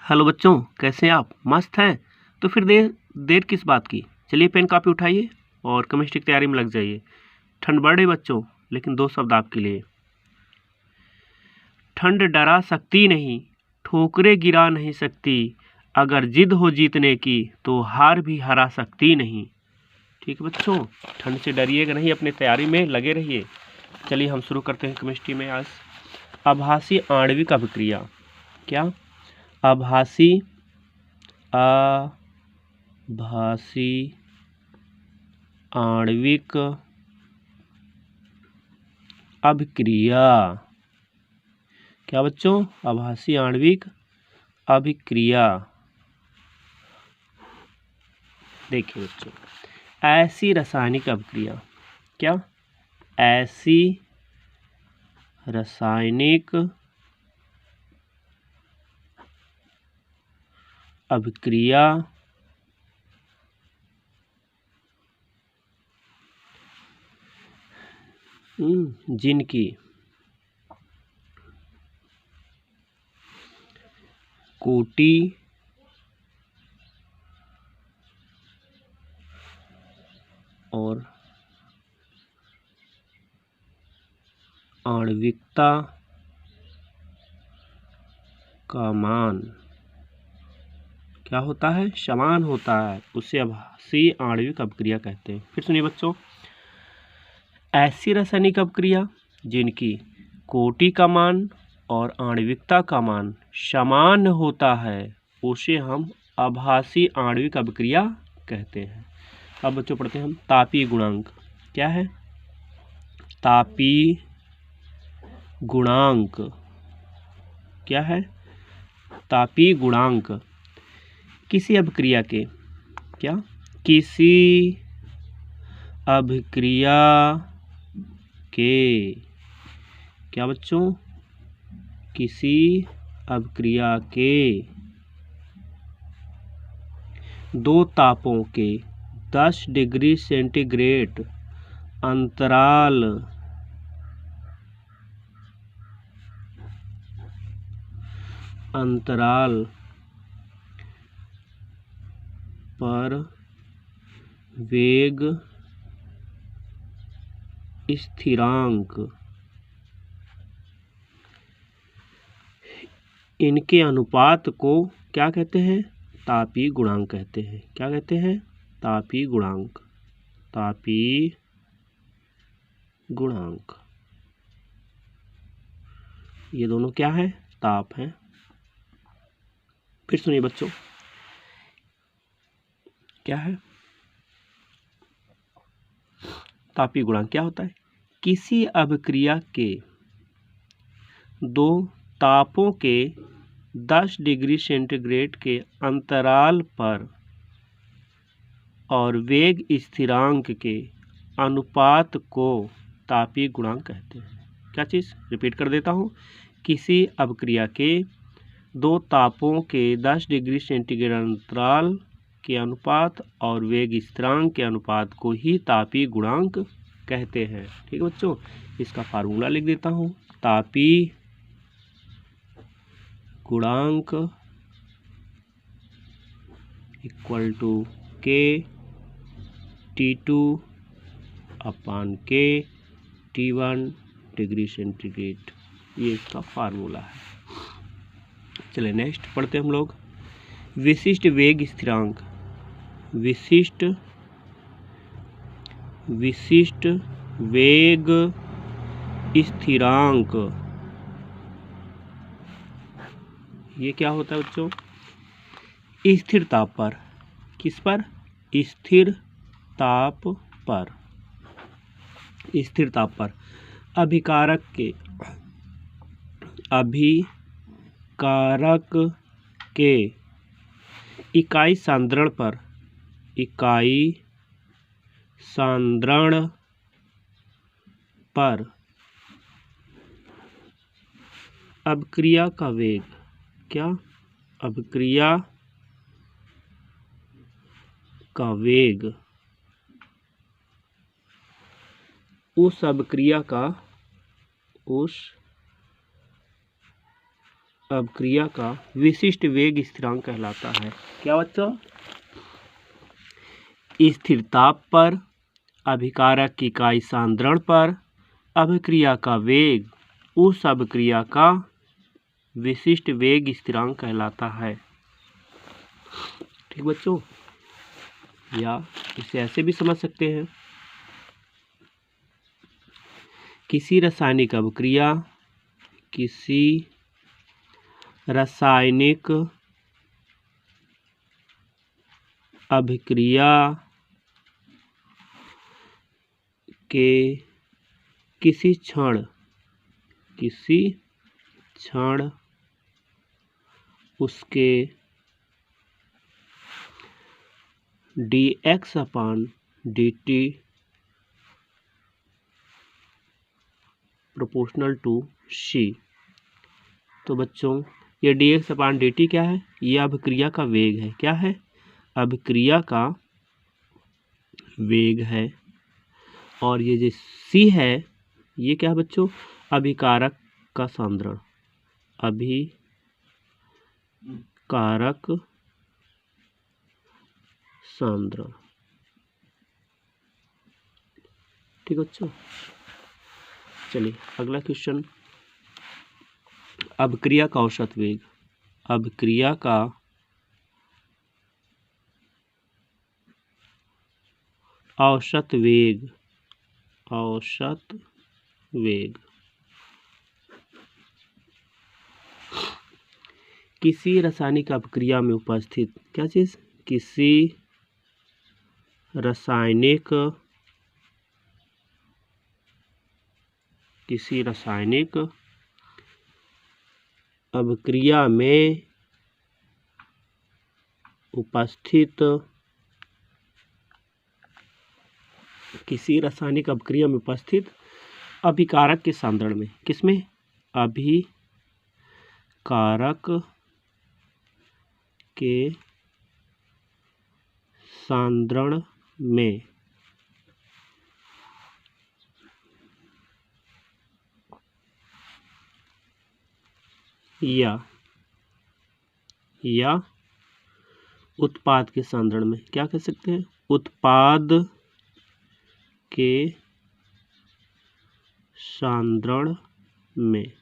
Hello बच्चों, कैसे हैं आप? मस्त हैं? तो फिर देर देर किस बात की? चलिए पेन कापी उठाइए और केमिस्ट्री की तैयारी में लग जाइए। ठंड बढ़ रही बच्चों, लेकिन दो शब्द आपके लिए। ठंड डरा सकती नहीं, ठोकरे गिरा नहीं सकती, अगर जिद हो जीतने की तो हार भी हरा सकती नहीं। ठीक है बच्चों, ठंड से डरिएगा नहीं, अपनी तैयारी में लगे रहिए। चलिए हम शुरू करते हैं केमिस्ट्री में आज। आभासी आणविक अभिक्रिया। क्या? आभासी आणविक अभिक्रिया। क्या बच्चों? आभासी आणविक अभिक्रिया। देखिए बच्चों, ऐसी रासायनिक अभिक्रिया। क्या? ऐसी रासायनिक अभिक्रिया जिनकी कोटि और आणविकता का मान क्या होता है? समान होता है, उसे आभासी आणविक अभिक्रिया कहते हैं। फिर सुनिए बच्चों, ऐसी रासायनिक अभिक्रिया जिनकी कोटि का मान और आणविकता का मान समान होता है, उसे हम आभासी आणविक अभिक्रिया कहते हैं। अब बच्चों पढ़ते हैं हम तापीय गुणांक। क्या है? तापीय गुणांक। क्या है? तापीय गुणांक किसी अभिक्रिया के किसी अभिक्रिया के क्या बच्चों? किसी अभिक्रिया के दो तापों के 10 डिग्री सेंटीग्रेड अंतराल पर वेग स्थिरांक, इनके अनुपात को क्या कहते हैं? तापीय गुणांक कहते हैं। क्या कहते हैं? तापीय गुणांक। तापीय गुणांक। ये दोनों क्या है? ताप है। फिर सुनिए बच्चों, क्या है तापीय गुणांक? क्या होता है? किसी अभिक्रिया के दो तापों के 10 डिग्री सेंटीग्रेड के अंतराल पर और वेग स्थिरांक के अनुपात को तापीय गुणांक कहते हैं। क्या चीज़? रिपीट कर देता हूँ। किसी अभिक्रिया के दो तापों के 10 डिग्री सेंटीग्रेड अंतराल के अनुपात और वेग स्थिरांक के अनुपात को ही तापीय गुणांक कहते हैं। ठीक है बच्चों, इसका फार्मूला लिख देता हूँ। तापीय गुणांक इक्वल टू के T2 अपान के T1 डिग्री सेंटीग्रेड। ये इसका फार्मूला है। चलिए नेक्स्ट पढ़ते हैं हम लोग। विशिष्ट वेग स्थिरांक। विशिष्ट वेग स्थिरांक ये क्या होता है बच्चों? स्थिर ताप पर। किस पर? स्थिर ताप पर। स्थिर ताप पर अभिकारक के इकाई सांद्रण पर अभिक्रिया का वेग। क्या? अभिक्रिया का वेग उस अभिक्रिया अभिक्रिया का विशिष्ट वेग स्थिरांक कहलाता है। क्या बच्चों? स्थिर ताप पर अभिकारक की इकाई सांद्रण पर अभिक्रिया का वेग उस अभिक्रिया का विशिष्ट वेग स्थिरांक कहलाता है। ठीक बच्चों, या इसे ऐसे भी समझ सकते हैं, किसी रासायनिक अभिक्रिया के किसी क्षण उसके dx/dt प्रोपोर्शनल टू c। तो बच्चों ये dx/dt क्या है? ये अभिक्रिया का वेग है। क्या है? अभिक्रिया का वेग है। और ये जो c है ये क्या है बच्चों? अभिकारक का सांद्रण। अभिकारक सांद्रण। ठीक बच्चों, चलिए अगला क्वेश्चन, अभिक्रिया का औसत वेग। अभिक्रिया का औसत वेग किसी रासायनिक अभिक्रिया में उपस्थित, क्या चीज? किसी रासायनिक अभिक्रिया में उपस्थित अभिकारक के सांद्रण में। किसमें? अभिकारक के सांद्रण में या उत्पाद के सांद्रण में। क्या कह सकते हैं? उत्पाद के सांद्रण में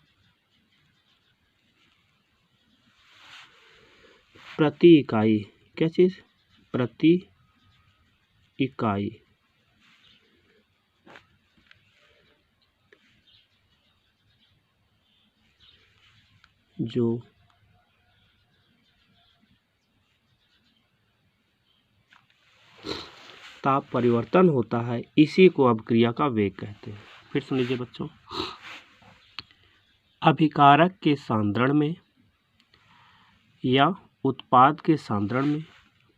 प्रति इकाई, क्या चीज? प्रति इकाई जो ताप परिवर्तन होता है इसी को अभिक्रिया का वेग कहते हैं। फिर सुन लीजिए बच्चों, अभिकारक के सांद्रण में या उत्पाद के सांद्रण में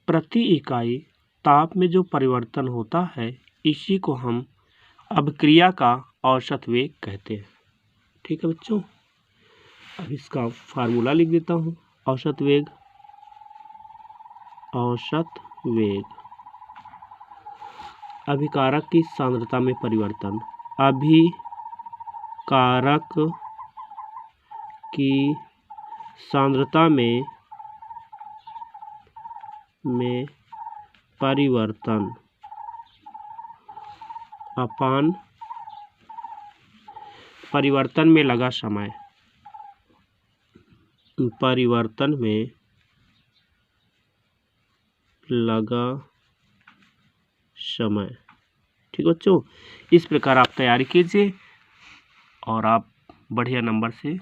प्रति इकाई ताप में जो परिवर्तन होता है इसी को हम अभिक्रिया का औसत वेग कहते हैं। ठीक है बच्चों, अब इसका फार्मूला लिख देता हूँ। औसत वेग अभिकारक की सांद्रता में परिवर्तन। अभिकारक की सांद्रता में परिवर्तन अपान परिवर्तन में लगा समय। परिवर्तन में लगा समय। ठीक बच्चों, इस प्रकार आप तैयारी कीजिए और आप बढ़िया नंबर से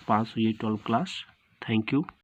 पास होइए 12th क्लास। Thank you.